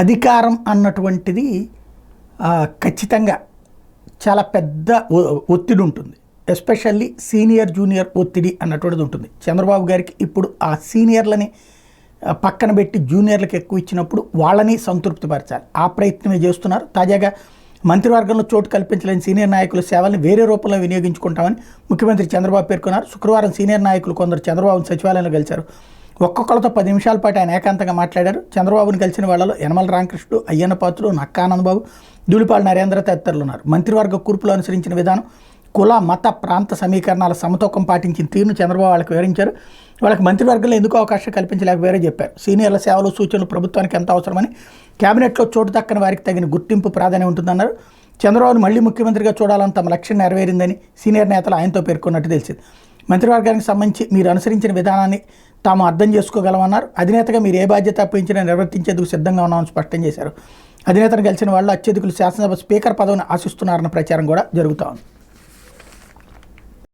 అధికారం అన్నటువంటిది ఖచ్చితంగా చాలా పెద్ద ఒత్తిడి ఉంటుంది. ఎస్పెషల్లీ సీనియర్ జూనియర్ ఒత్తిడి అన్నటువంటిది ఉంటుంది. చంద్రబాబు గారికి ఇప్పుడు ఆ సీనియర్లని పక్కన పెట్టి జూనియర్లకు ఎక్కువ ఇచ్చినప్పుడు వాళ్ళని సంతృప్తిపరచాలి. ఆ ప్రయత్నమే చేస్తున్నారు. తాజాగా మంత్రివర్గంలో చోటు కల్పించలేని సీనియర్ నాయకుల సేవల్ని వేరే రూపంలో వినియోగించుకుంటామని ముఖ్యమంత్రి చంద్రబాబు పేర్కొన్నారు. శుక్రవారం సీనియర్ నాయకులు కొందరు చంద్రబాబును సచివాలయంలో కలిశారు. ఒక్కొక్కరితో 10 నిమిషాల పాటు ఆయన ఏకాంతంగా మాట్లాడారు. చంద్రబాబును కలిసిన వాళ్ళలో యనమల రామకృష్ణుడు, అయ్యన్న పాత్రుడు, నక్కా ఆనందబాబు, ధూళిపాల నరేంద్ర తదితరులు ఉన్నారు. మంత్రివర్గ కూర్పులో అనుసరించిన విధానం, కుల మత ప్రాంత సమీకరణాల సమతూకం పాటించిన తీరును చంద్రబాబు వాళ్ళకి వివరించారు. వాళ్ళకి మంత్రివర్గంలో ఎందుకు అవకాశం కల్పించలేకపోయారో చెప్పారు. సీనియర్ల సేవలు సూచనలు ప్రభుత్వానికి ఎంత అవసరమని, కేబినెట్లో చోటు దక్కని వారికి తగిన గుర్తింపు ప్రాధాన్యం ఉంటుందన్నారు. చంద్రబాబును మళ్లీ ముఖ్యమంత్రిగా చూడాలని తమ లక్ష్యం నెరవేరిందని సీనియర్ నేతలు ఆయనతో పేర్కొన్నట్టు తెలిసింది. మంత్రివర్గానికి సంబంధించి మీరు అనుసరించిన విధానాన్ని తాము అర్థం చేసుకోగలమన్నారు. అధినేతగా మీరు ఏ బాధ్యత అప్పగించినా నిర్వర్తించేందుకు సిద్ధంగా ఉన్నామని స్పష్టం చేశారు. అధినేతను కలిసిన వాళ్ళు అత్యధికులు శాసనసభ స్పీకర్ పదవిని ఆశిస్తున్నారన్న ప్రచారం కూడా జరుగుతోంది.